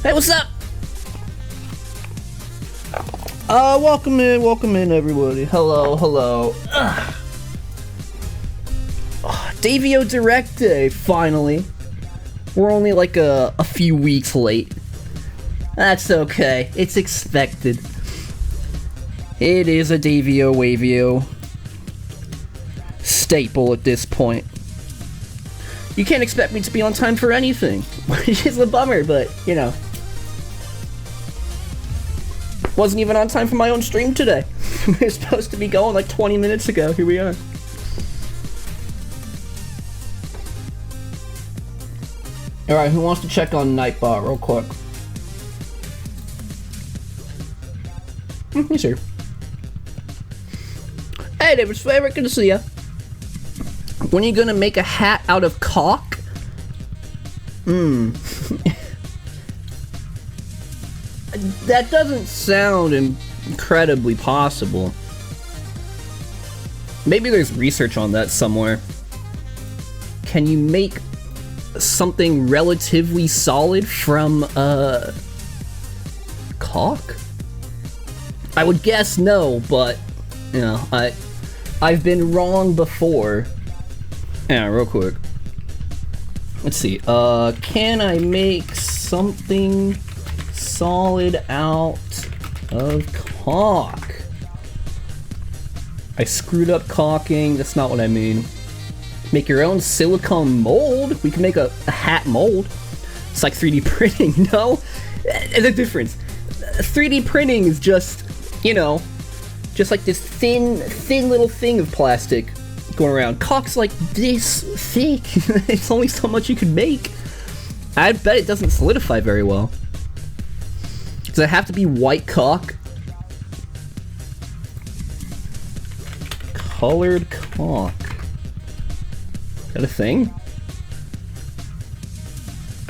Hey, what's up? Welcome in, everybody. Hello. Davio Direct Day, finally. We're only like a few weeks late. That's okay. It's expected. It is a Davio Wavio staple at this point. You can't expect me to be on time for anything, which is a bummer, but, you know. Wasn't even on time for my own stream today. We were supposed to be going like 20 minutes ago. Here we are. Alright, who wants to check on Nightbot real quick? He's here. Hey, David's favorite, good to see ya. When are you gonna make a hat out of caulk? That doesn't sound incredibly possible. Maybe there's research on that somewhere. Can you make something relatively solid from, caulk? I would guess no, but, you know, I've been wrong before. Yeah, real quick. Let's see, can I make something solid out of caulk? I screwed up caulking, that's not what I mean. Make your own silicone mold? We can make a hat mold. It's like 3D printing, no? There's a difference. 3D printing is just, you know, just like this thin little thing of plastic going around. Caulk's like this thick. It's only so much you can make. I bet it doesn't solidify very well. Does it have to be white caulk? Colored caulk. Is that a thing?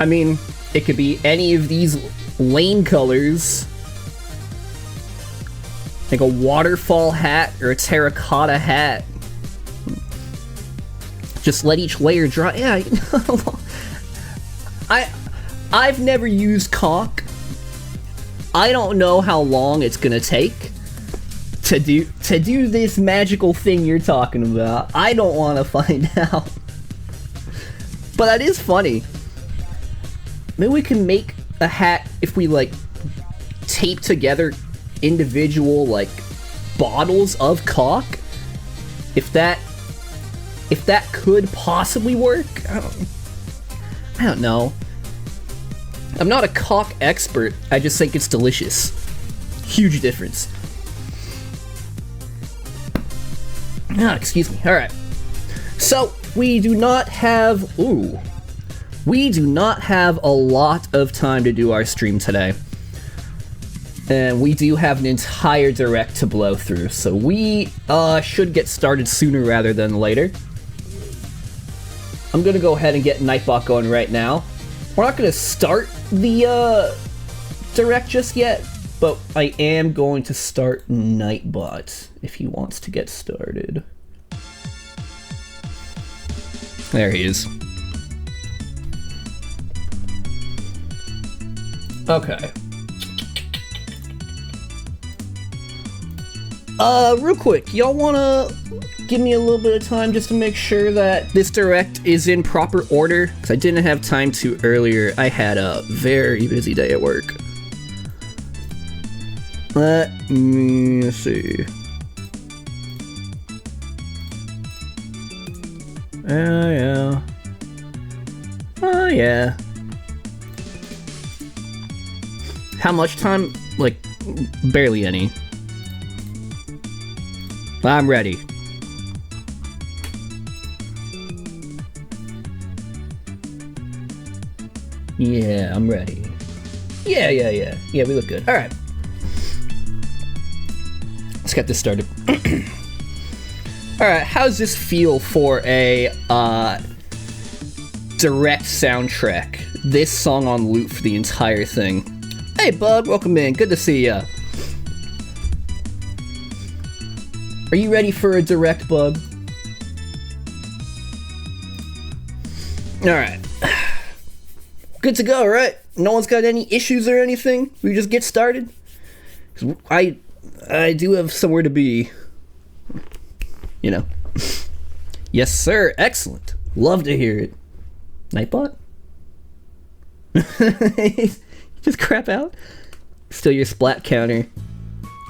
I mean, it could be any of these lane colors. Like a waterfall hat or a terracotta hat. Just let each layer dry. Yeah, I've never used caulk. I don't know how long it's gonna take to do this magical thing you're talking about. I don't want to find out. But that is funny. Maybe we can make a hat if we like tape together individual like bottles of caulk. If that could possibly work. I don't know. I'm not a caulk expert, I just think it's delicious. Huge difference. Excuse me. Alright. So, we do not have a lot of time to do our stream today. And we do have an entire direct to blow through, so we should get started sooner rather than later. I'm gonna go ahead and get Nightbot going right now. We're not gonna start the direct just yet, but I am going to start Nightbot if he wants to get started. There he is. Okay. Real quick, y'all wanna give me a little bit of time just to make sure that this direct is in proper order? Because I didn't have time to earlier. I had a very busy day at work. Let me see. Oh, yeah. Oh, yeah. How much time? Like, barely any. I'm ready. Yeah, I'm ready. Yeah, we look good. Alright. Let's get this started. Alright, how does this feel for a, direct soundtrack? This song on loop for the entire thing. Hey, bud, welcome in. Good to see ya. Are you ready for a direct, bud? Alright. Good to go, right? No one's got any issues or anything? We just get started? 'Cause I do have somewhere to be. You know. Yes, sir. Excellent. Love to hear it. Nightbot? Just crap out? Still your splat counter.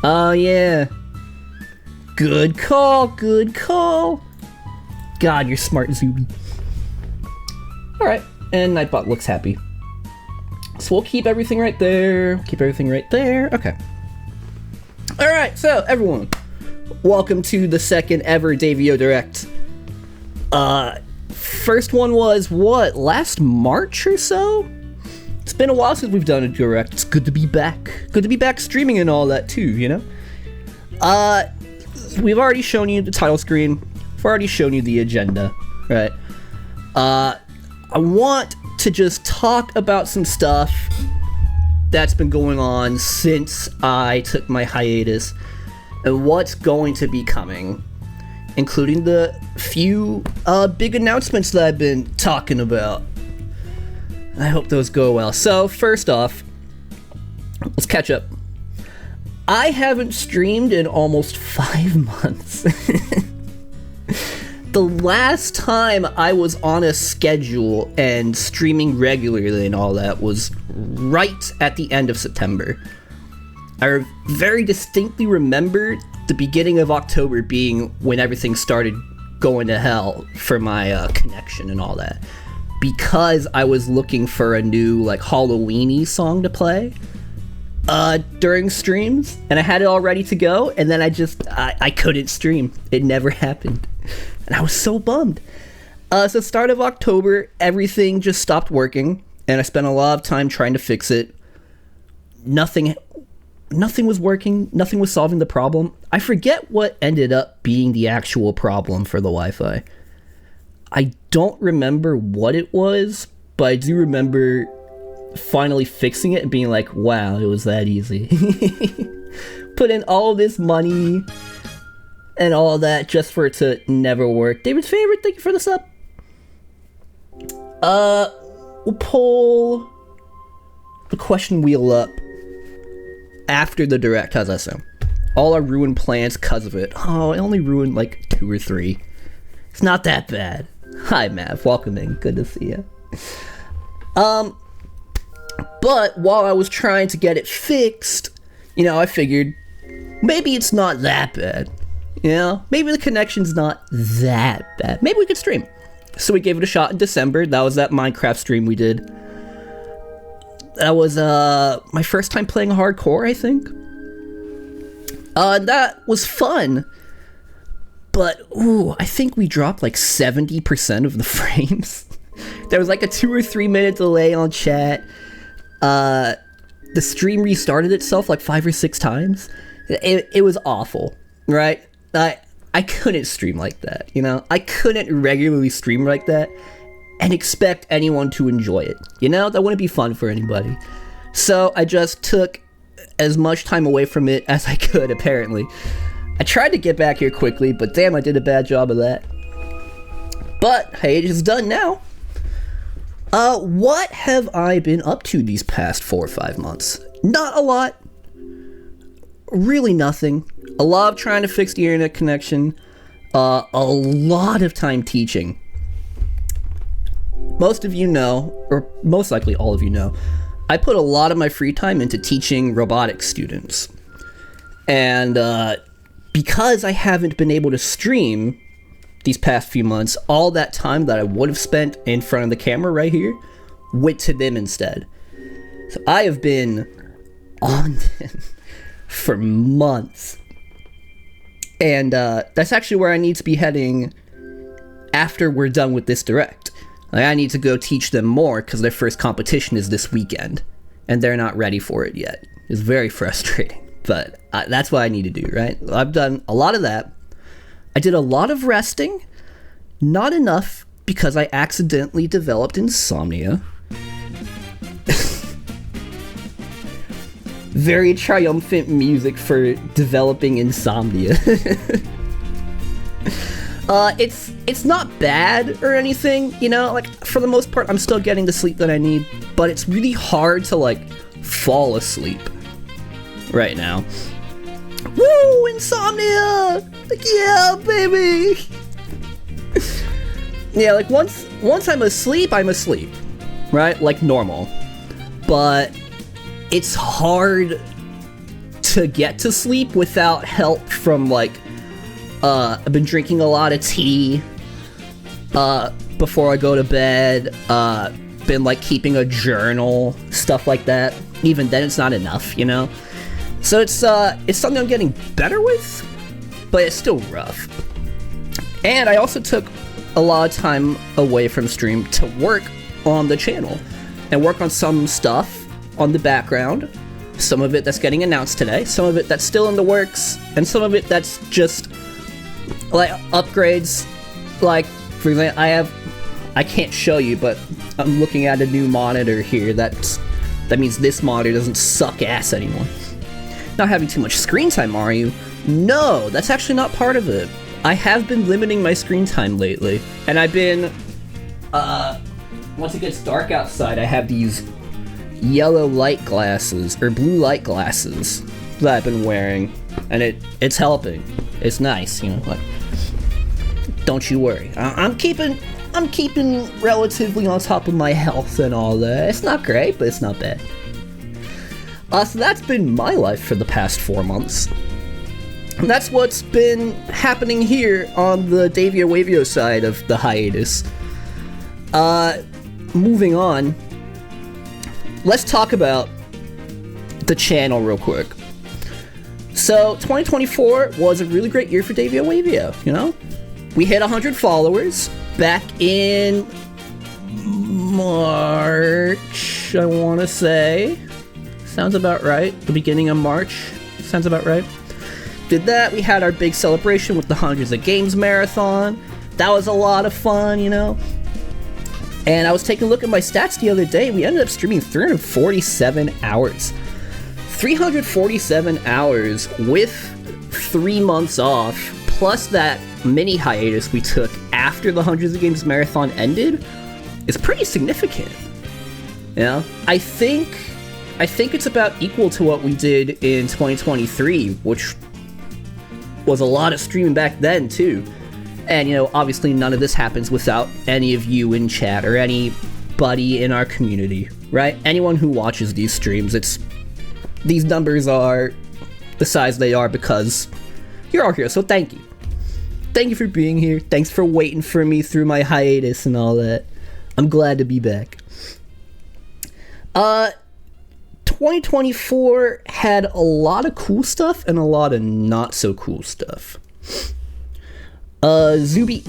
Oh, yeah. Good call. Good call. God, you're smart, Zuby. Alright. And Nightbot looks happy. So we'll keep everything right there. Keep everything right there. Okay. Alright, so everyone. Welcome to the second ever Davio Direct. First one was, what, last March or so? It's been a while since we've done a Direct. It's good to be back. Good to be back streaming and all that too, you know? We've already shown you the title screen. We've already shown you the agenda, right? I want to just talk about some stuff that's been going on since I took my hiatus and what's going to be coming, including the few big announcements that I've been talking about. I hope those go well. So, first off, let's catch up. I haven't streamed in almost 5 months. The last time I was on a schedule and streaming regularly and all that was right at the end of September. I very distinctly remember the beginning of October being when everything started going to hell for my connection and all that. Because I was looking for a new, like, Halloween-y song to play during streams, and I had it all ready to go, and then I couldn't stream. It never happened. And I was so bummed. So start of October, everything just stopped working, and I spent a lot of time trying to fix it. Nothing was working. Nothing was solving the problem. I forget what ended up being the actual problem for the Wi-Fi. I don't remember what it was, but I do remember finally fixing it and being like, wow, it was that easy. Put in all this money and all that just for it to never work. David's favorite, thank you for the sub. We'll pull the question wheel up after the Direct. How's that sound? All our ruined plans because of it. Oh, I only ruined like 2 or 3. It's not that bad. Hi, Mav. Welcome in. Good to see you. But while I was trying to get it fixed, you know, I figured maybe it's not that bad. You know, maybe the connection's not that bad. Maybe we could stream. So we gave it a shot in December. That was that Minecraft stream we did. That was my first time playing hardcore, I think. That was fun. But, ooh, I think we dropped like 70% of the frames. There was like a 2 or 3 minute delay on chat. The stream restarted itself like 5 or 6 times. It was awful, right? I couldn't stream like that, you know? I couldn't regularly stream like that and expect anyone to enjoy it, you know? That wouldn't be fun for anybody. So I just took as much time away from it as I could, apparently. I tried to get back here quickly, but damn, I did a bad job of that. But, hey, it is done now. What have I been up to these past 4 or 5 months? Not a lot. Really nothing. A lot of trying to fix the internet connection. A lot of time teaching. Most of you know, or most likely all of you know, I put a lot of my free time into teaching robotics students. And, because I haven't been able to stream these past few months, all that time that I would have spent in front of the camera right here went to them instead. So I have been on them for months. And that's actually where I need to be heading after we're done with this Direct. Like, I need to go teach them more because their first competition is this weekend. And they're not ready for it yet. It's very frustrating. But that's what I need to do, right? I've done a lot of that. I did a lot of resting. Not enough because I accidentally developed insomnia. Very triumphant music for developing insomnia. It's not bad or anything, you know? Like, for the most part, I'm still getting the sleep that I need. but it's really hard to, like, fall asleep right now. Woo! Insomnia! Like, yeah, baby! Yeah, like, once I'm asleep, right? Like normal. But it's hard to get to sleep without help from, like, I've been drinking a lot of tea before I go to bed, been, like, keeping a journal, stuff like that. Even then, it's not enough, you know? So it's something I'm getting better with, but it's still rough. And I also took a lot of time away from stream to work on the channel and work on some stuff on the background. Some of it that's getting announced today, some of it that's still in the works, and some of it that's just like upgrades. Like, for example, I can't show you, but I'm looking at a new monitor here. That means this monitor doesn't suck ass anymore. Not having too much screen time, are you? No, that's actually not part of it. I have been limiting my screen time lately, and I've been, once it gets dark outside, I have these yellow light glasses, or blue light glasses, that I've been wearing, and it's helping. It's nice, you know, like, don't you worry. I'm keeping relatively on top of my health and all that. It's not great, but it's not bad. So that's been my life for the past 4 months. And that's what's been happening here on the Davio Wavio side of the hiatus. Moving on, let's talk about the channel real quick. So, 2024 was a really great year for Davio Wavio, you know? We hit 100 followers back in March, I want to say. Sounds about right. The beginning of March. Sounds about right. Did that. We had our big celebration with the Hundreds of Games Marathon. That was a lot of fun, you know? And I was taking a look at my stats the other day. We ended up streaming 347 hours. 347 hours with 3 months off, plus that mini hiatus we took after the Hundreds of Games Marathon ended, is pretty significant. You know? I think it's about equal to what we did in 2023, which was a lot of streaming back then, too. And, you know, obviously none of this happens without any of you in chat or anybody in our community, right? Anyone who watches these streams, these numbers are the size they are because you're all here, so thank you. Thank you for being here. Thanks for waiting for me through my hiatus and all that. I'm glad to be back. 2024 had a lot of cool stuff and a lot of not so cool stuff. Zuby,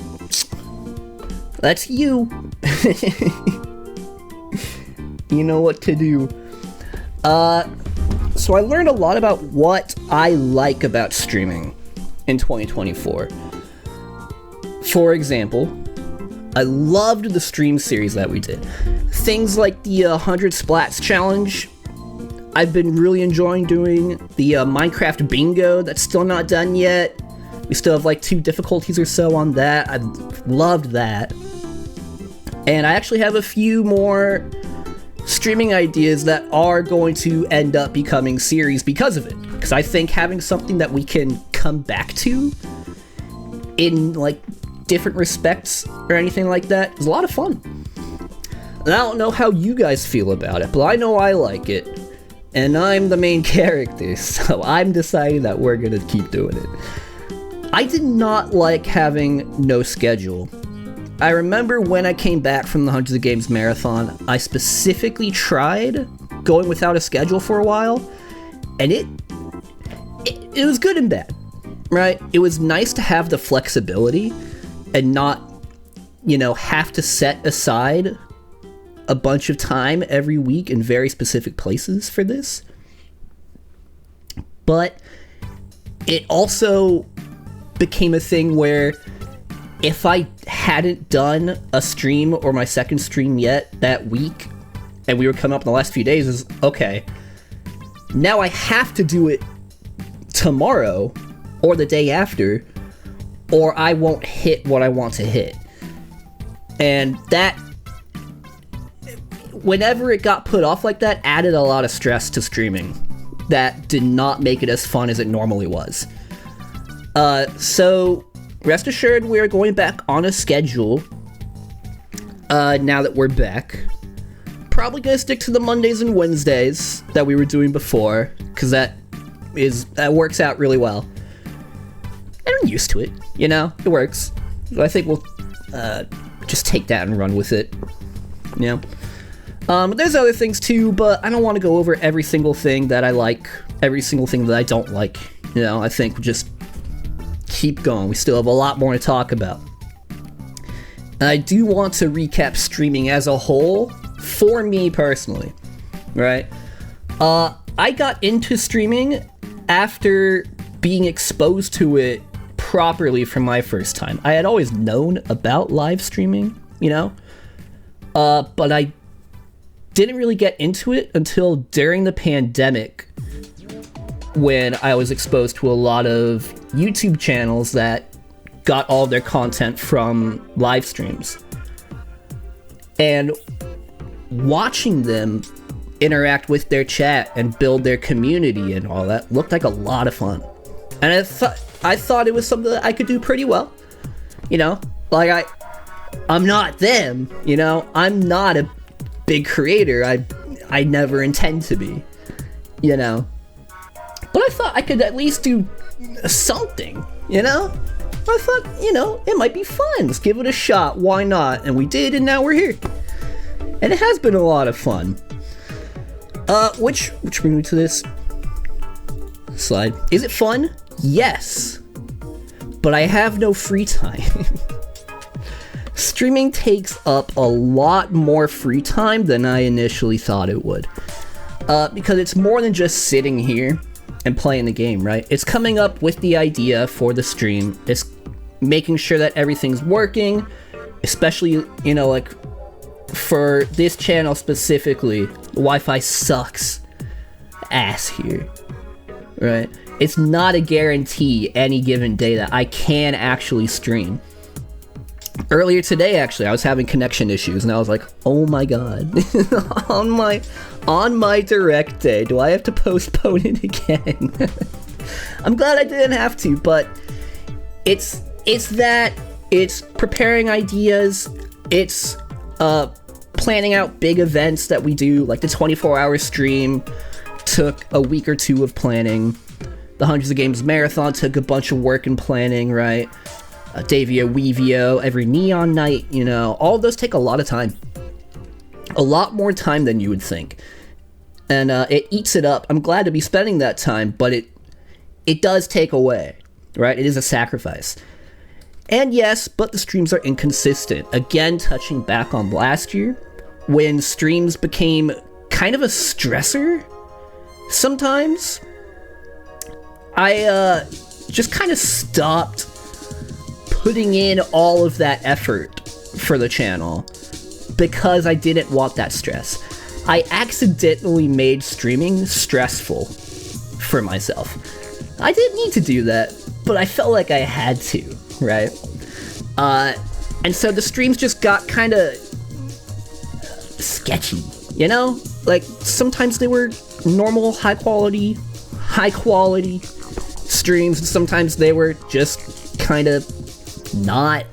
that's you. You know what to do. So I learned a lot about what I like about streaming in 2024. For example, I loved the stream series that we did. Things like the 100 Splats Challenge. I've been really enjoying doing the Minecraft Bingo. That's still not done yet. We still have like 2 difficulties or so on that. I loved that. And I actually have a few more streaming ideas that are going to end up becoming series because of it. Because I think having something that we can come back to in like different respects or anything like that is a lot of fun. And I don't know how you guys feel about it, but I know I like it. And I'm the main character, so I'm deciding that we're gonna keep doing it. I did not like having no schedule. I remember when I came back from the Hundreds of Games Marathon, I specifically tried going without a schedule for a while, and it was good and bad, right? It was nice to have the flexibility and not, you know, have to set aside a bunch of time every week in very specific places for this. But it also became a thing where if I hadn't done a stream or my second stream yet that week, and we were coming up in the last few days, is okay, now I have to do it tomorrow or the day after, or I won't hit what I want to hit. And that, whenever it got put off like that, added a lot of stress to streaming. That did not make it as fun as it normally was. So rest assured, we're going back on a schedule. Now that we're back, probably gonna stick to the Mondays and Wednesdays that we were doing before, because that works out really well. And I'm used to it, you know, it works. So I think we'll just take that and run with it, you know. There's other things too, but I don't want to go over every single thing that I like, every single thing that I don't like. You know, I think we'll just keep going. We still have a lot more to talk about. I do want to recap streaming as a whole, for me personally, right? I got into streaming after being exposed to it properly for my first time. I had always known about live streaming, you know, but I didn't really get into it until during the pandemic, when I was exposed to a lot of YouTube channels that got all their content from live streams. And watching them interact with their chat and build their community and all that looked like a lot of fun. And I thought it was something that I could do pretty well. You know, like I'm not them, you know, I'm not a big creator. I never intend to be, you know. But I thought I could at least do something, you know? I thought, you know, it might be fun. Let's give it a shot. Why not? And we did, and now we're here. And it has been a lot of fun. Which brings me to this slide. Is it fun? Yes. But I have no free time. Streaming takes up a lot more free time than I initially thought it would. Because it's more than just sitting here and playing the game, right? It's coming up with the idea for the stream. It's making sure that everything's working, especially, you know, like for this channel specifically, the Wi-Fi sucks ass here, right? It's not a guarantee any given day that I can actually stream. Earlier today, actually, I was having connection issues, and I was like, oh my god. on my direct day, do I have to postpone it again? I'm glad I didn't have to, but it's preparing ideas, it's planning out big events that we do, like the 24-hour stream took a week or two of planning. The Hundreds of Games Marathon took a bunch of work and planning, right? Davio, Weavio, every Neon Night, you know, all of those take a lot of time. A lot more time than you would think. And it eats it up. I'm glad to be spending that time, but it does take away, right? It is a sacrifice. And yes, but the streams are inconsistent. Again, touching back on last year, when streams became kind of a stressor sometimes, I just kind of stopped putting in all of that effort for the channel because I didn't want that stress. I accidentally made streaming stressful for myself. I didn't need to do that, but I felt like I had to, right? And so the streams just got kind of sketchy, you know? Like, sometimes they were normal, high quality streams, and sometimes they were just kind of not,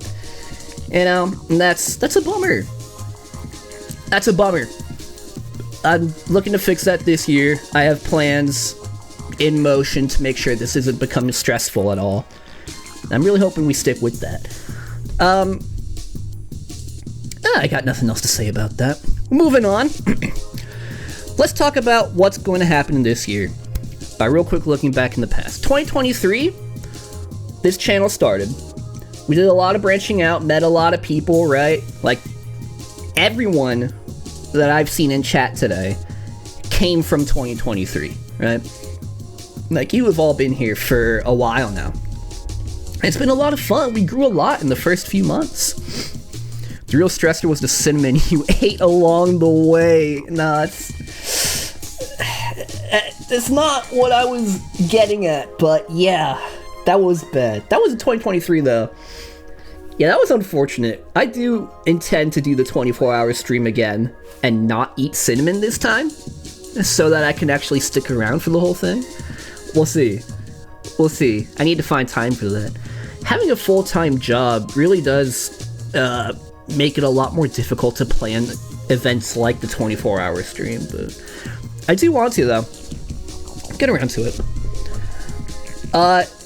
you know? And that's a bummer. That's a bummer. I'm looking to fix that this year. I have plans in motion to make sure this isn't becoming stressful at all. I'm really hoping we stick with that. I got nothing else to say about that. Moving on. Let's talk about what's going to happen this year by real quick looking back in the past. 2023, this channel started. We did a lot of branching out, met a lot of people, right? Like, everyone that I've seen in chat today came from 2023, right? Like, you have all been here for a while now. It's been a lot of fun. We grew a lot in the first few months. The real stressor was the cinnamon you ate along the way. Nah, it's not what I was getting at, but yeah, that was bad. That was in 2023 though. Yeah, that was unfortunate. I do intend to do the 24-hour stream again and not eat cinnamon this time, so that I can actually stick around for the whole thing. We'll see. We'll see. I need to find time for that. Having a full-time job really does make it a lot more difficult to plan events like the 24-hour stream, but I do want to, though. Get around to it.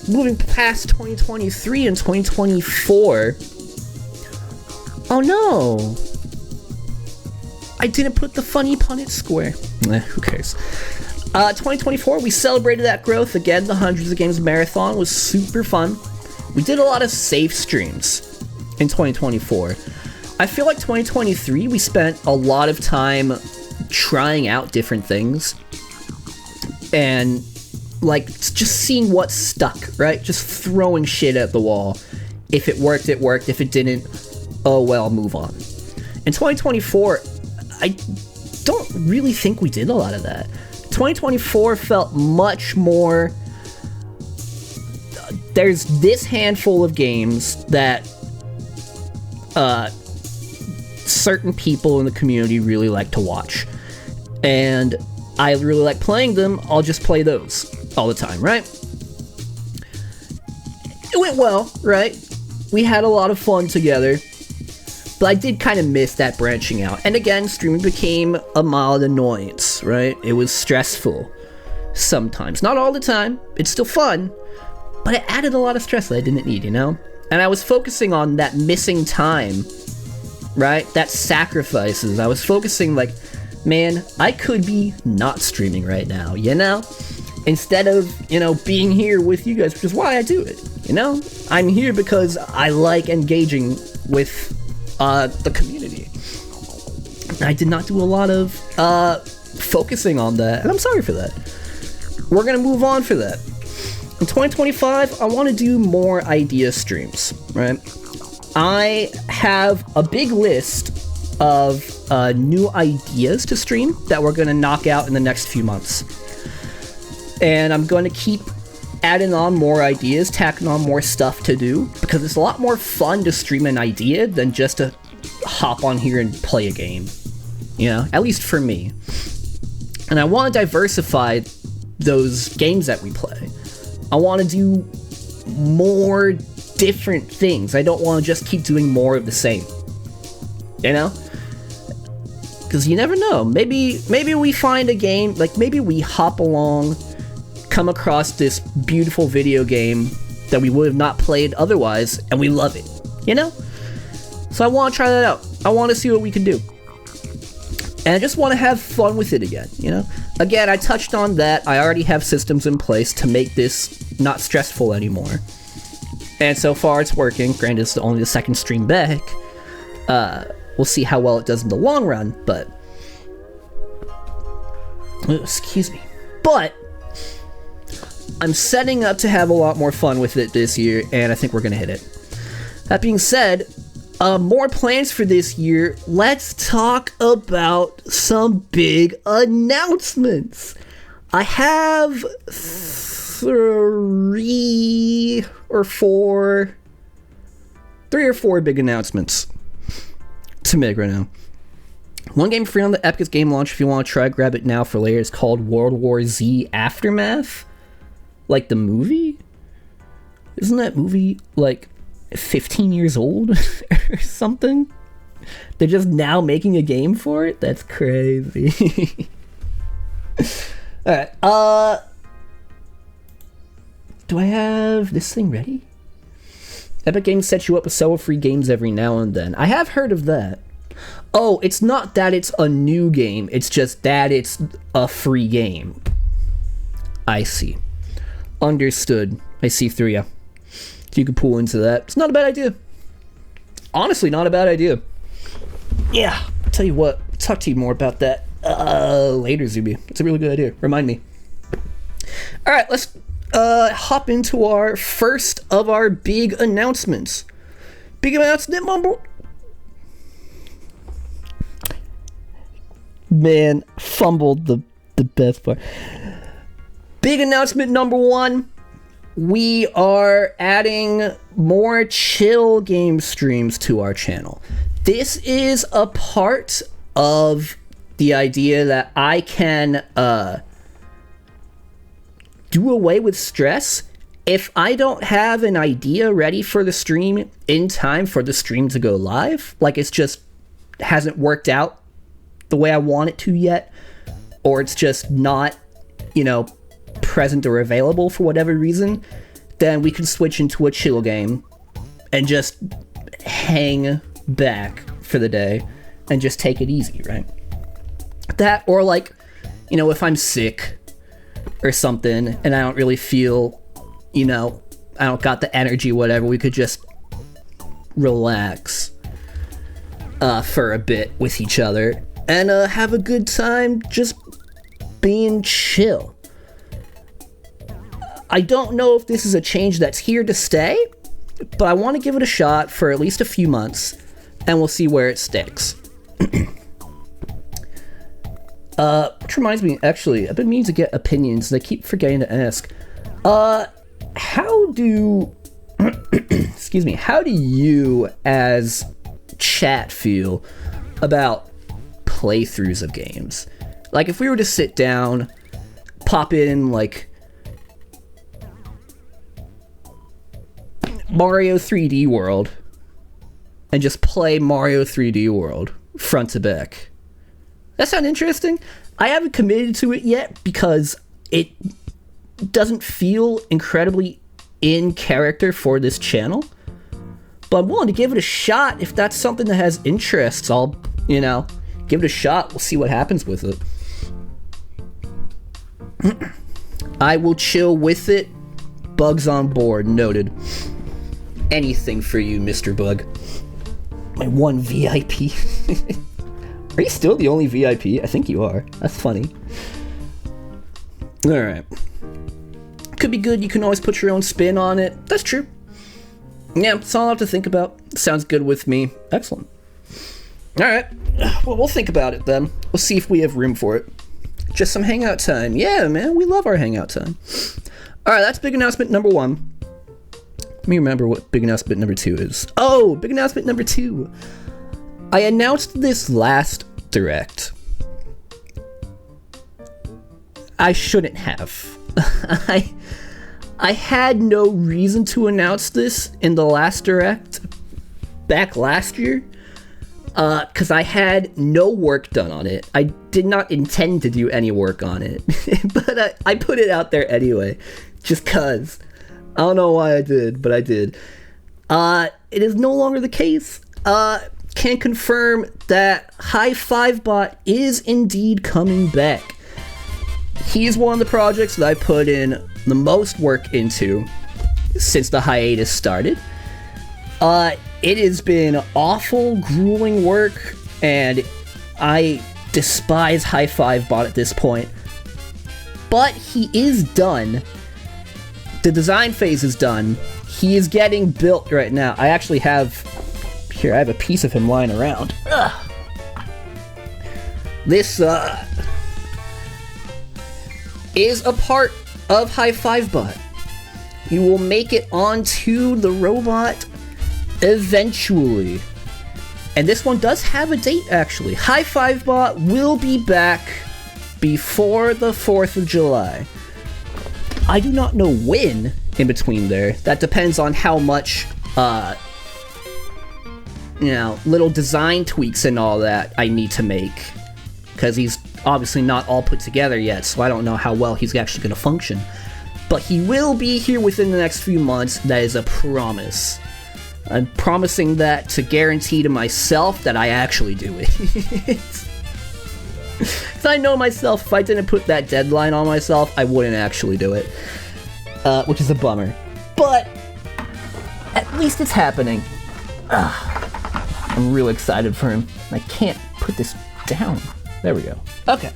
Moving past 2023 and 2024. Oh no! I didn't put the funny Punnett square. Who cares? 2024, we celebrated that growth again. The Hundreds of Games Marathon was super fun. We did a lot of safe streams in 2024. I feel like 2023, we spent a lot of time trying out different things. And like, just seeing what stuck, right? Just throwing shit at the wall. If it worked, it worked. If it didn't, oh well, move on. In 2024, I don't really think we did a lot of that. 2024 felt much more... There's this handful of games that certain people in the community really like to watch. And I really like playing them. I'll just play those all the time, right? It went well, right? We had a lot of fun together, but I did kind of miss that branching out. And again, streaming became a mild annoyance, right? It was stressful sometimes. Not all the time. It's still fun, but it added a lot of stress that I didn't need, you know? And I was focusing on that missing time, right? That sacrifices. I was focusing like, man, I could be not streaming right now, you know? Instead of, you know, being here with you guys, which is why I do it, you know? I'm here because I like engaging with the community. I did not do a lot of focusing on that, and I'm sorry for that. We're gonna move on for that. In 2025, I want to do more idea streams, right? I have a big list of new ideas to stream that we're going to knock out in the next few months. And I'm going to keep adding on more ideas, tacking on more stuff to do, because it's a lot more fun to stream an idea than just to hop on here and play a game. You know, at least for me. And I want to diversify those games that we play. I want to do more different things. I don't want to just keep doing more of the same. You know? Because you never know. Maybe we find a game, like maybe we hop along, come across this beautiful video game that we would have not played otherwise, and we love it. You know? So I want to try that out. I want to see what we can do. And I just want to have fun with it again, you know? Again, I touched on that. I already have systems in place to make this not stressful anymore. And so far it's working. Granted, it's only the second stream back. We'll see how well it does in the long run, but... Excuse me. But... I'm setting up to have a lot more fun with it this year, and I think we're gonna hit it. That being said, more plans for this year. Let's talk about some big announcements. I have 3 or 4 big announcements to make right now. One game free on the Epic Game Launch if you want to try, grab it now for later. It's called World War Z Aftermath. Like the movie? Isn't that movie like 15 years old or something? They're just now making a game for it? That's crazy. Alright, do I have this thing ready? Epic Games sets you up with several free games every now and then. I have heard of that. Oh, it's not that it's a new game, it's just that it's a free game. I see. Understood. I see through you. You could pull into that. It's not a bad idea. Honestly, not a bad idea. Yeah, I'll tell you what, I'll talk to you more about that later, Zuby. It's a really good idea. Remind me. Alright, let's hop into our first of our big announcements. Big announcement number... Man, fumbled the best part. Big announcement number 1. we are adding more chill game streams to our channel. This is a part of the idea that I can do away with stress. If I don't have an idea ready for the stream in time for the stream to go live, like it's just hasn't worked out the way I want it to yet, or it's just not, present or available for whatever reason, then we can switch into a chill game and just hang back for the day and just take it easy, right? That, or like, if I'm sick or something and I don't really feel, I don't got the energy, whatever, we could just relax for a bit with each other and have a good time just being chill. I don't know if this is a change that's here to stay, but I want to give it a shot for at least a few months, and we'll see where it sticks. Which reminds me, actually, I've been meaning to get opinions, and I keep forgetting to ask. How do you, as chat, feel about playthroughs of games? Like, if we were to sit down, pop in, like, Mario 3D World, and just play Mario 3D World front to back. That sound interesting? I haven't committed to it yet because it doesn't feel incredibly in character for this channel, but I'm willing to give it a shot. If that's something that has interests, I'll, give it a shot. We'll see what happens with it. I will chill with it. Bugs on board, noted. Anything for you, Mr. Bug. My one VIP. Are you still the only VIP? I think you are. That's funny. Alright. Could be good. You can always put your own spin on it. That's true. Yeah, it's all I have to think about. Sounds good with me. Excellent. Alright. Well, we'll think about it then. We'll see if we have room for it. Just some hangout time. Yeah, man. We love our hangout time. Alright, that's big announcement number 1. Let me remember what big announcement number 2 is. Oh, big announcement number 2. I announced this last Direct. I shouldn't have. I had no reason to announce this in the last Direct back last year, because I had no work done on it. I did not intend to do any work on it, but I put it out there anyway, just cause. I don't know why I did, but I did. It is no longer the case. Can confirm that High Five Bot is indeed coming back. He's one of the projects that I put in the most work into since the hiatus started. It has been awful, grueling work, and I despise High Five Bot at this point. But he is done. The design phase is done. He is getting built right now. I actually have... Here, I have a piece of him lying around. Ugh. This, is a part of High Five Bot. You will make it onto the robot eventually. And this one does have a date, actually. High Five Bot will be back before the 4th of July. I do not know when in between there. That depends on how much, little design tweaks and all that I need to make. Because he's obviously not all put together yet, so I don't know how well he's actually going to function. But he will be here within the next few months. That is a promise. I'm promising that to guarantee to myself that I actually do it. So I know myself, if I didn't put that deadline on myself, I wouldn't actually do it. Which is a bummer. But at least it's happening. I'm real excited for him. I can't put this down. There we go. Okay.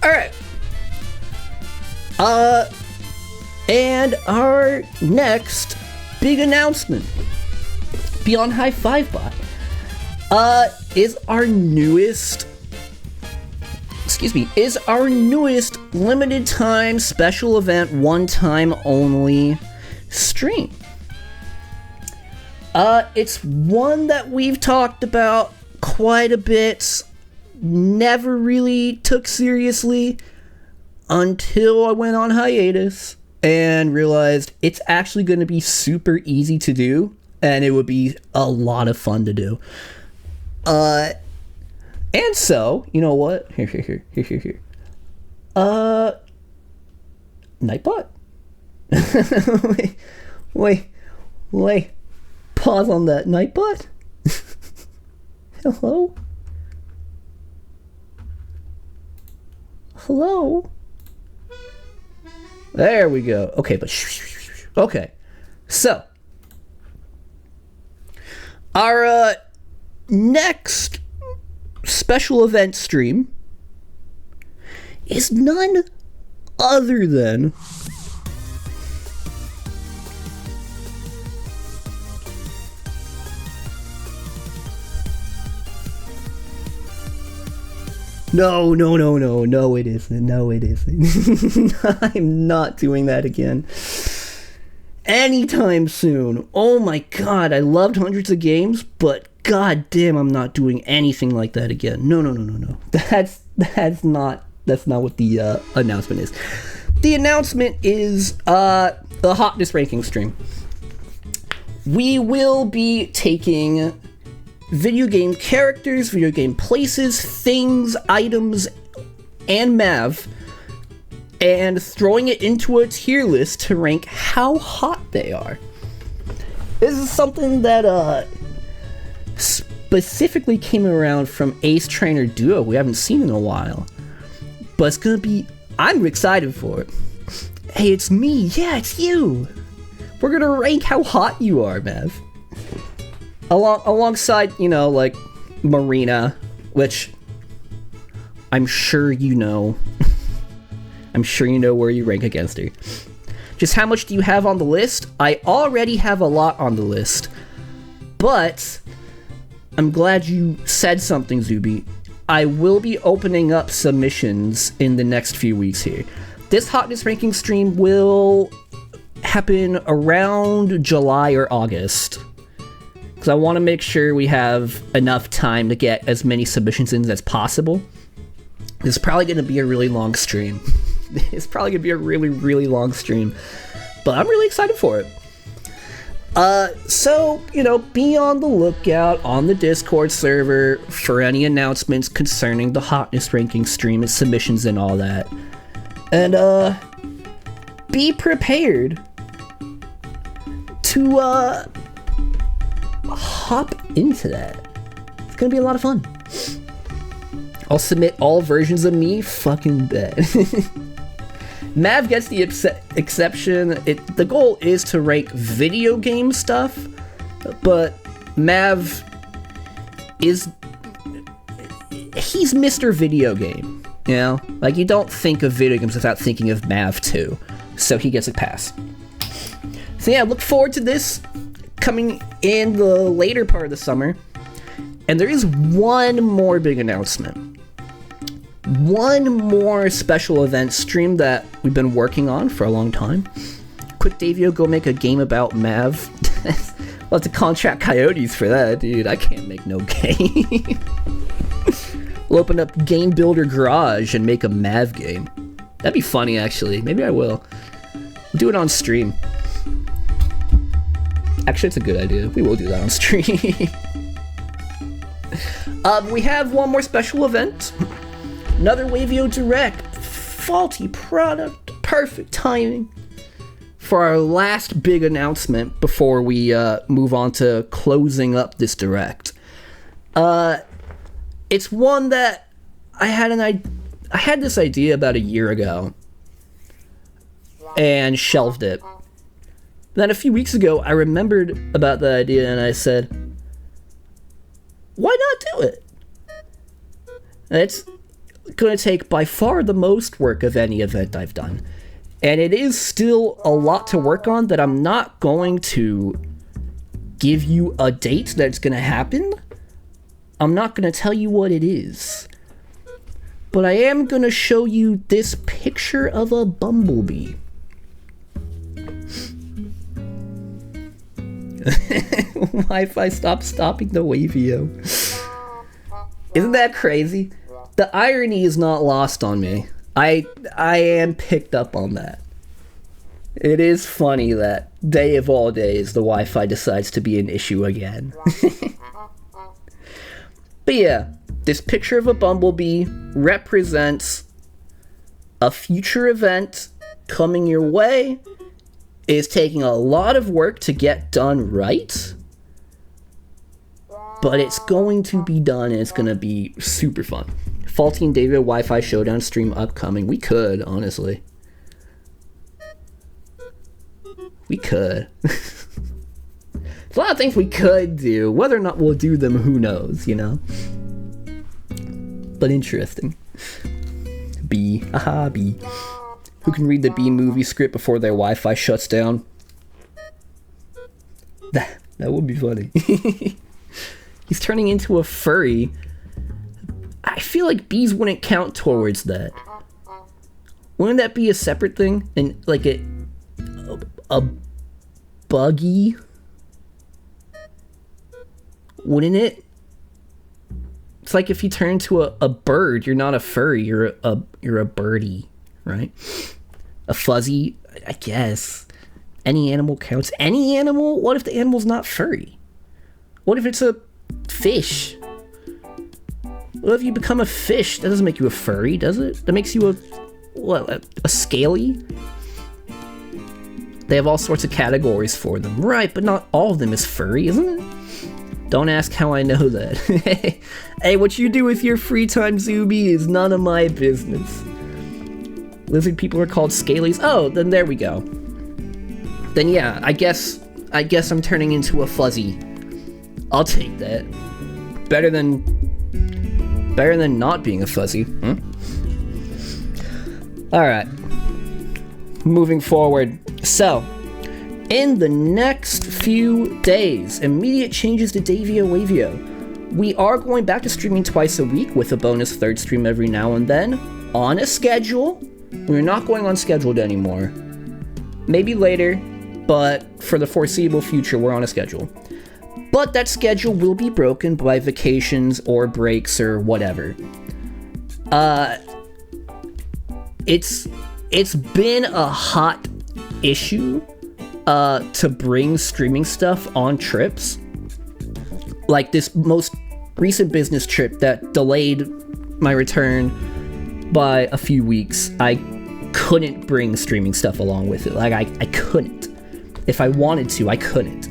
Alright. And our next big announcement beyond High Five Bot is our newest excuse me, is our newest limited time special event, one time only stream. It's one that we've talked about quite a bit, never really took seriously until I went on hiatus and realized it's actually going to be super easy to do, and it would be a lot of fun to do. And so, you know what? Here. Nightbot? Wait. Pause on that. Nightbot? Hello? There we go. Okay, but okay. So, our next special event stream is none other than No, it isn't. I'm not doing that again. Anytime soon. Oh my god, I loved hundreds of games, but god damn, I'm not doing anything like that again. No. That's not what the announcement is. The announcement is the hotness ranking stream. We will be taking video game characters, video game places, things, items, and Mav, and throwing it into a tier list to rank how hot they are. This is something that specifically came around from Ace Trainer Duo we haven't seen in a while. But it's gonna be... I'm excited for it. Hey, it's me. Yeah, it's you. We're gonna rank how hot you are, Mav. Alongside, you know, like, Marina, which I'm sure you know. I'm sure you know where you rank against her. Just how much do you have on the list? I already have a lot on the list. But I'm glad you said something, Zuby. I will be opening up submissions in the next few weeks here. This hotness ranking stream will happen around July or August. Because I want to make sure we have enough time to get as many submissions in as possible. This is probably going to be a really long stream. It's probably going to be a really, really long stream. But I'm really excited for it. So, you know, be on the lookout on the Discord server for any announcements concerning the hotness ranking stream and submissions and all that. And, be prepared to, hop into that. It's gonna be a lot of fun. I'll submit all versions of me, fucking bet. Mav gets the exception. The goal is to rank video game stuff, but Mav is... he's Mr. Video Game, you know? Like, you don't think of video games without thinking of Mav too, so he gets a pass. So yeah, look forward to this coming in the later part of the summer. And there is one more big announcement. One more special event stream that we've been working on for a long time. Quick, Davio, go make a game about Mav. We'll have to contract Coyotes for that, dude. I can't make no game. We'll open up Game Builder Garage and make a Mav game. That'd be funny, actually. Maybe I will. We'll do it on stream. Actually, it's a good idea. We will do that on stream. We have one more special event. Another Wavio Direct. Faulty product. Perfect timing. For our last big announcement before we move on to closing up this Direct. It's one that I had this idea about a year ago. And shelved it. Then a few weeks ago, I remembered about the idea and I said, why not do it? It's going to take by far the most work of any event I've done. And it is still a lot to work on that I'm not going to give you a date that's going to happen. I'm not going to tell you what it is. but I am gonna show you this picture of a bumblebee. Wi-Fi stopping the Wavio. Isn't that crazy? The irony is not lost on me. I am picked up on that. It is funny that day of all days the Wi-Fi decides to be an issue again. But yeah, this picture of a bumblebee represents a future event coming your way. Is taking a lot of work to get done right, but it's going to be done and it's going to be super fun. Faulty and Davio Wi-Fi Showdown stream upcoming. We could, honestly. We could. There's a lot of things we could do. Whether or not we'll do them, who knows, you know? But interesting. B. Aha, B. Who can read the B movie script before their Wi-Fi shuts down? That would be funny. He's turning into a furry. I feel like bees wouldn't count towards that. Wouldn't that be a separate thing? And like a buggy? Wouldn't it? It's like if you turn into a bird, you're not a furry, you're a birdie, right? A fuzzy, I guess. Any animal counts. Any animal? What if the animal's not furry? What if it's a fish? What if you become a fish? That doesn't make you a furry, does it? That makes you a scaly? They have all sorts of categories for them. Right, but not all of them is furry, isn't it? Don't ask how I know that. Hey, what you do with your free time, Zuby, is none of my business. Lizard people are called scalies. Oh, then there we go. Then yeah, I guess I'm turning into a fuzzy. I'll take that. Better than not being a fuzzy. Alright. Moving forward. So, in the next few days, immediate changes to Davio Wavio. We are going back to streaming twice a week with a bonus third stream every now and then. On a schedule. We're not going unscheduled anymore. Maybe later, but for the foreseeable future, we're on a schedule. But that schedule will be broken by vacations or breaks or whatever. It's been a hot issue to bring streaming stuff on trips. Like this most recent business trip that delayed my return by a few weeks. I couldn't bring streaming stuff along with it. Like I couldn't. If I wanted to, I couldn't.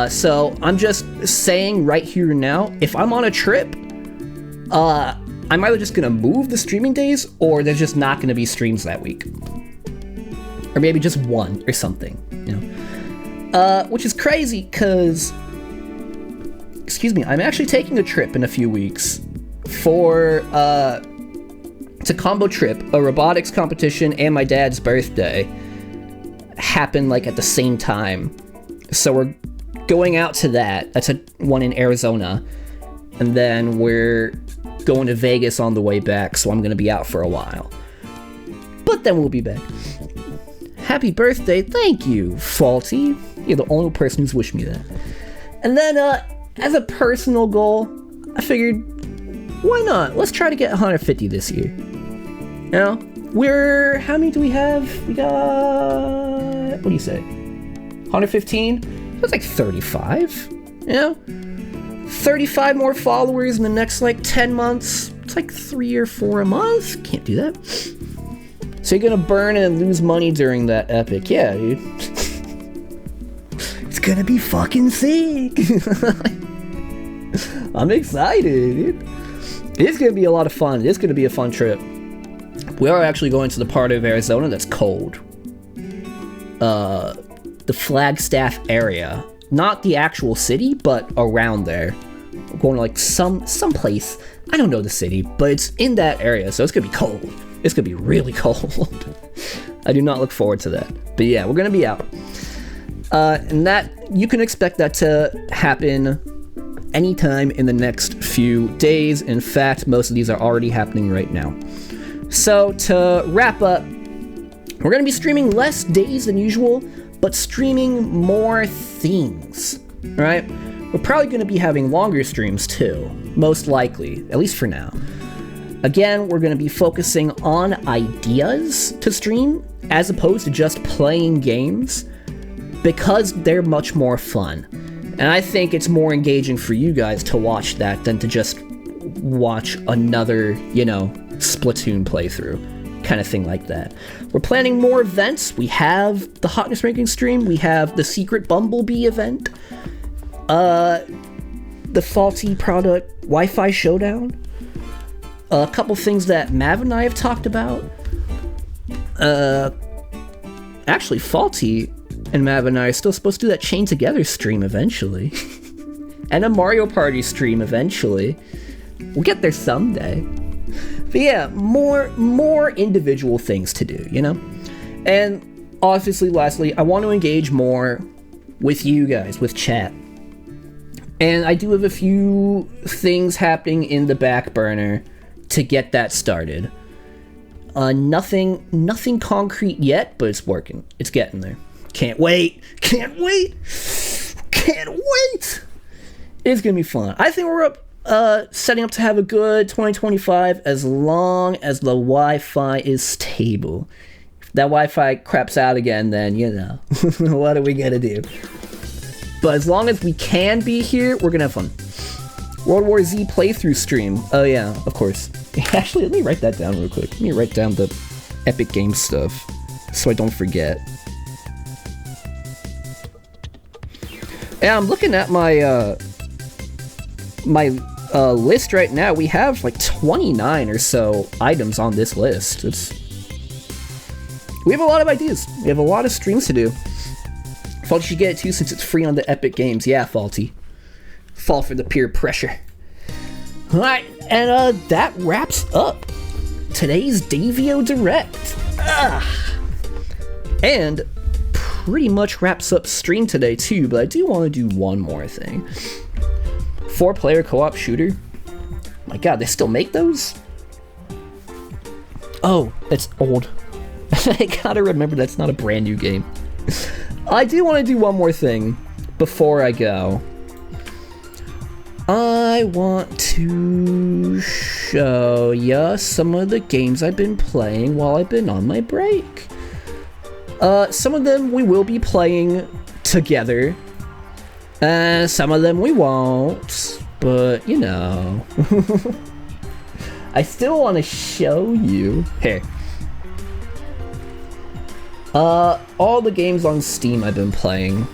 So I'm just saying right here and now, if I'm on a trip, I'm either just gonna move the streaming days or there's just not gonna be streams that week. Or maybe just one or something, you know? Which is crazy because, excuse me, I'm actually taking a trip in a few weeks for, it's a combo trip. A robotics competition and my dad's birthday happen like at the same time. So we're going out to that. That's one in Arizona. And then we're going to Vegas on the way back, so I'm going to be out for a while. But then we'll be back. Happy birthday. Thank you, Faulty. You're the only person who's wished me that. And then, as a personal goal, I figured, why not? Let's try to get 150 this year. You know? How many do we have? We got, what do you say? 115? That's like 35, you know? 35 more followers in the next like 10 months. It's like 3 or 4 a month. Can't do that. So you're gonna burn and lose money during that epic. Yeah, dude. It's gonna be fucking sick. I'm excited, dude. It's gonna be a lot of fun. It's gonna be a fun trip. We are actually going to the part of Arizona that's cold. The Flagstaff area. Not the actual city, but around there. We're going to like some place. I don't know the city, but it's in that area, so it's gonna be cold. It's gonna be really cold. I do not look forward to that. But yeah, we're gonna be out. And that, you can expect that to happen anytime in the next few days. In fact, most of these are already happening right now. So to wrap up, we're going to be streaming less days than usual, but streaming more things, right? We're probably going to be having longer streams too, most likely, at least for now. Again, we're going to be focusing on ideas to stream as opposed to just playing games because they're much more fun. And I think it's more engaging for you guys to watch that than to just watch another, Splatoon playthrough, kind of thing like that. We're planning more events. We have the Hotness Ranking stream. We have the Secret Bumblebee event. The Faulty Product Wi-Fi Showdown. A couple things that Mav and I have talked about. Actually, Faulty and Mav and I are still supposed to do that Chain Together stream eventually. And a Mario Party stream eventually. We'll get there someday. But yeah, more individual things to do, And obviously, lastly, I want to engage more with you guys, with chat. And I do have a few things happening in the back burner to get that started. Nothing concrete yet, but it's working. It's getting there. Can't wait. It's gonna be fun. I think we're setting up to have a good 2025 as long as the Wi-Fi is stable. If that Wi-Fi craps out again, then what are we gonna do? But as long as we can be here, we're gonna have fun. World War Z playthrough stream. Oh yeah, of course. Actually, let me write that down real quick. Let me write down the Epic Games stuff so I don't forget. Yeah, I'm looking at my list right now. We have like 29 or so items on this list. We have a lot of ideas. We have a lot of streams to do. Faulty should get it too since it's free on the Epic Games. Yeah, Faulty. Fall for the peer pressure. Alright, and that wraps up today's Davio Direct. And pretty much wraps up stream today too, but I do want to do one more thing. 4-player co-op shooter. My god, they still make those? Oh, it's old. I gotta remember that's not a brand new game. I do want to do one more thing before I go. I want to show ya some of the games I've been playing while I've been on my break. Some of them we will be playing together. Some of them we won't, but I still want to show you. Here. All the games on Steam I've been playing.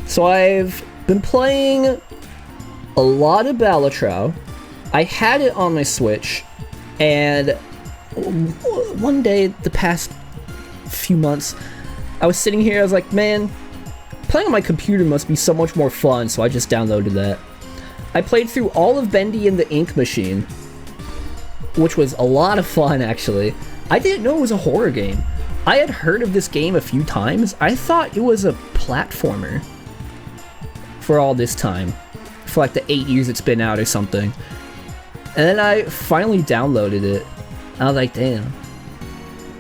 So I've been playing a lot of Balatro. I had it on my Switch, and one day, the past few months, I was sitting here, I was like, man, playing on my computer must be so much more fun, so I just downloaded that. I played through all of Bendy and the Ink Machine, which was a lot of fun, actually. I didn't know it was a horror game. I had heard of this game a few times. I thought it was a platformer for all this time. For like the 8 years it's been out or something. And then I finally downloaded it. I was like, damn.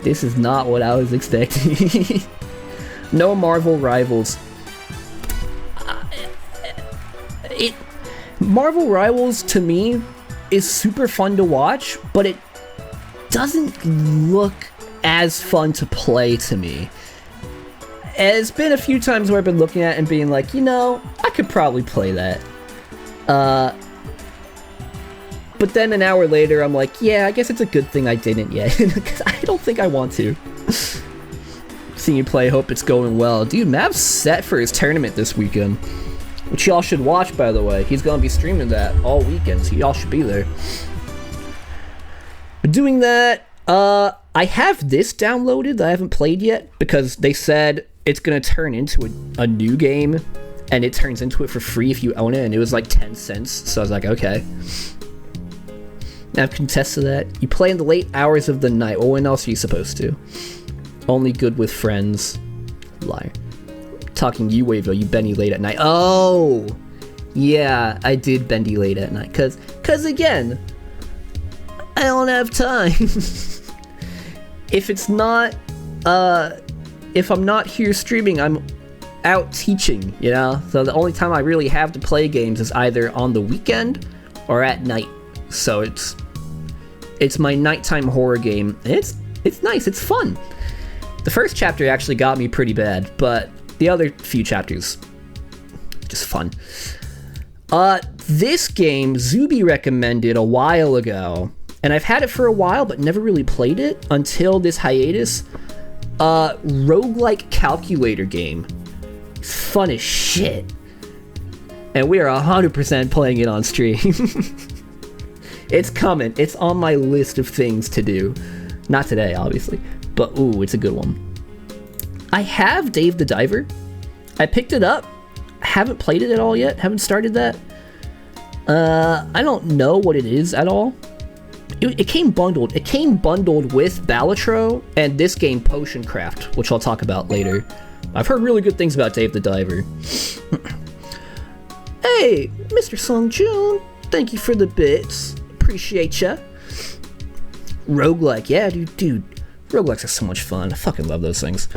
This is not what I was expecting. No Marvel Rivals. Marvel Rivals, to me, is super fun to watch, but it doesn't look as fun to play to me. It's been a few times where I've been looking at it and being like, I could probably play that. But then an hour later, I'm like, yeah, I guess it's a good thing I didn't yet, because I don't think I want to. Seeing you play, hope it's going well. Dude, Mav's set for his tournament this weekend, which y'all should watch, by the way. He's gonna be streaming that all weekend, so y'all should be there. But doing that, I have this downloaded that I haven't played yet, because they said it's gonna turn into a new game, and it turns into it for free if you own it, and it was like 10 cents, so I was like, okay. Now I've contested that. You play in the late hours of the night. Well, when else are you supposed to? Only good with friends. Liar. Talking you, Waveville, you Benny late at night. Oh! Yeah, I did bendy late at night, cause again, I don't have time. If it's not, if I'm not here streaming, I'm out teaching, you know? So the only time I really have to play games is either on the weekend or at night. So it's my nighttime horror game. It's nice, it's fun. The first chapter actually got me pretty bad, but the other few chapters, just fun. This game, Zuby recommended a while ago, and I've had it for a while, but never really played it until this hiatus. Roguelike calculator game. It's fun as shit. And we are 100% playing it on stream. It's coming. It's on my list of things to do. Not today, obviously. But, ooh, it's a good one. I have Dave the Diver. I picked it up. I haven't played it at all yet. Haven't started that. I don't know what it is at all. It came bundled. It came bundled with Balatro and this game, Potion Craft, which I'll talk about later. I've heard really good things about Dave the Diver. Hey, Mr. Sung Jun, thank you for the bits. Appreciate ya. Roguelike, yeah, dude. Roguelikes are so much fun. I fucking love those things.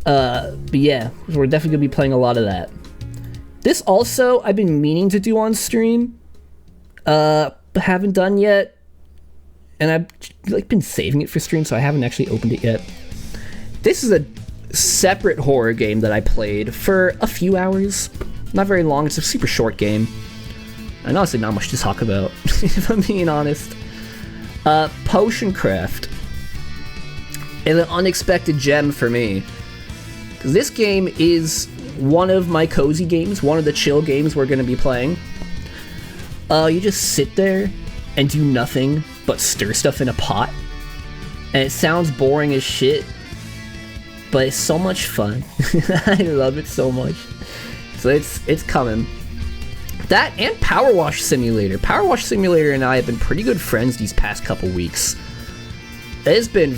But yeah, we're definitely gonna be playing a lot of that. This also, I've been meaning to do on stream, but haven't done yet. And I've been saving it for stream, so I haven't actually opened it yet. This is a separate horror game that I played for a few hours. Not very long, it's a super short game. And honestly, not much to talk about, if I'm being honest. Potion Craft. And an unexpected gem for me. Because this game is one of my cozy games, one of the chill games we're going to be playing. You just sit there and do nothing but stir stuff in a pot. And it sounds boring as shit, but it's so much fun. I love it so much. So it's coming. That and Power Wash Simulator. Power Wash Simulator and I have been pretty good friends these past couple weeks. There's been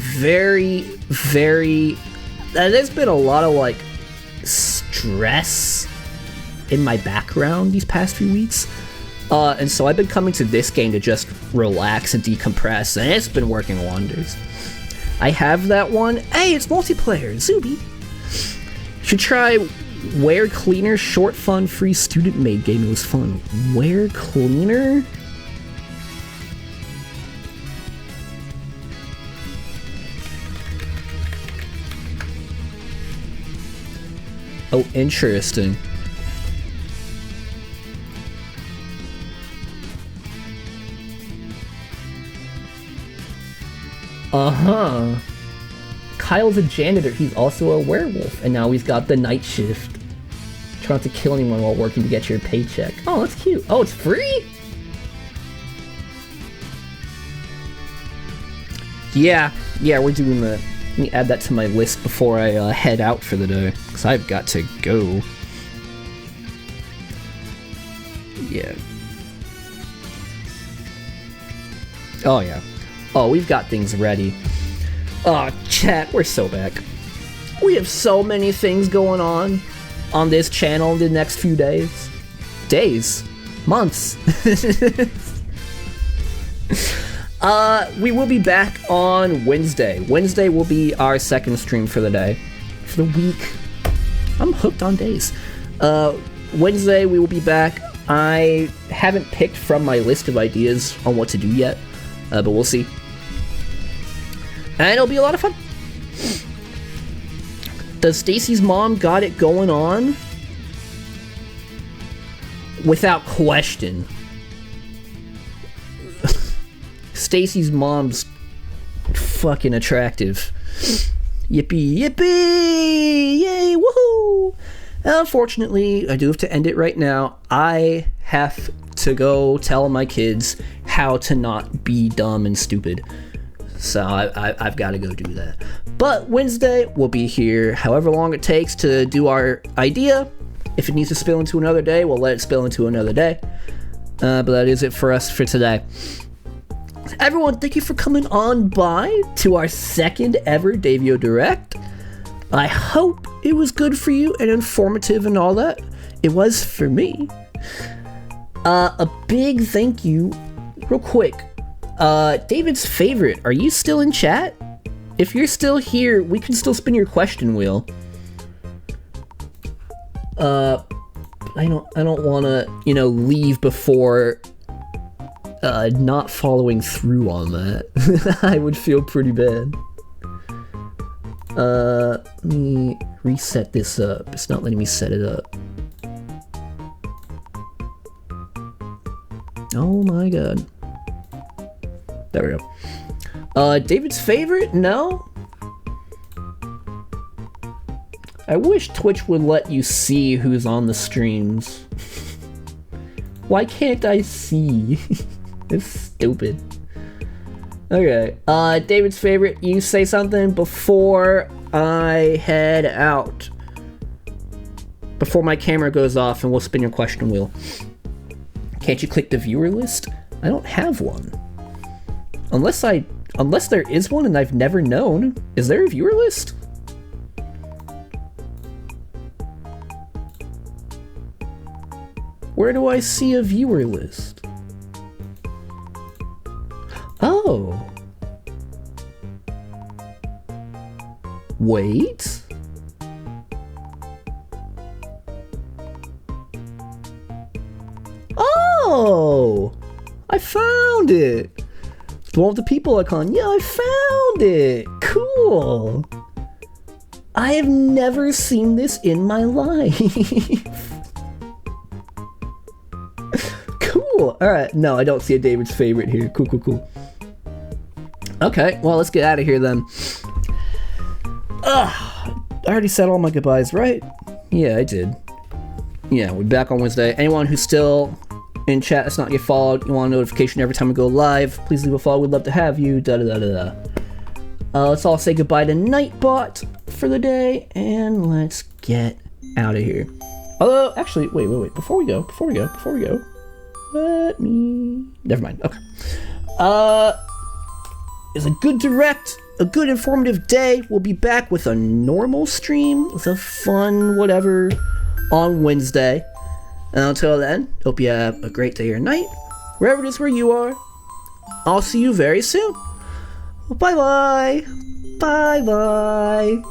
there's been a lot of like stress in my background these past few weeks. And so I've been coming to this game to just relax and decompress, and it's been working wonders. I have that one. Hey, it's multiplayer, Zuby. Should try Where Cleaner, short, fun, free student-made game. It was fun. Where Cleaner? Oh, interesting. Uh-huh. Kyle's a janitor. He's also a werewolf. And now he's got the night shift. Try not to kill anyone while working to get your paycheck. Oh, that's cute. Oh, it's free? Yeah, we're doing that. Let me add that to my list before I head out for the day. Because I've got to go. Yeah. Oh, yeah. Oh, we've got things ready. Oh, chat, we're so back. We have so many things going on this channel in the next few days. Months. We will be back on Wednesday. Wednesday will be our second stream for the day. For the week. I'm hooked on days. Wednesday we will be back. I haven't picked from my list of ideas on what to do yet, but we'll see. And it'll be a lot of fun. Does Stacy's mom got it going on? Without question. Stacy's mom's fucking attractive. Yippee, yippee! Yay, woohoo! Unfortunately, I do have to end it right now. I have to go tell my kids how to not be dumb and stupid. So I've got to go do that. But Wednesday, we'll be here however long it takes to do our idea. If it needs to spill into another day, we'll let it spill into another day. But that is it for us for today. Everyone, thank you for coming on by to our second ever Davio Direct. I hope it was good for you and informative and all that. It was for me. A big thank you, real quick. David's favorite, are you still in chat? If you're still here, we can still spin your question wheel. I don't want to, leave before not following through on that. I would feel pretty bad. Let me reset this up. It's not letting me set it up. Oh my god. There we go. David's favorite? No? I wish Twitch would let you see who's on the streams. Why can't I see? It's stupid. Okay, David's favorite, you say something before I head out. Before my camera goes off and we'll spin your question wheel. Can't you click the viewer list? I don't have one. Unless there is one and I've never known. Is there a viewer list? Where do I see a viewer list? Oh. Wait. Oh! I found it! It's one of the people icon. Yeah, I found it! Cool! I have never seen this in my life. Cool! Alright, no, I don't see a David's favorite here. Cool. Okay, well, let's get out of here then. I already said all my goodbyes, right? Yeah, I did. Yeah, we're back on Wednesday. Anyone who's still in chat that's not get followed, you want a notification every time we go live, please leave a follow. We'd love to have you. Let's all say goodbye to Nightbot for the day, and let's get out of here. Although, actually, wait. Before we go. Let me... Never mind. Okay. It's a good direct, a good informative day. We'll be back with a normal stream, with a fun whatever on Wednesday. And until then, hope you have a great day or night, wherever it is where you are. I'll see you very soon. Bye-bye. Bye-bye.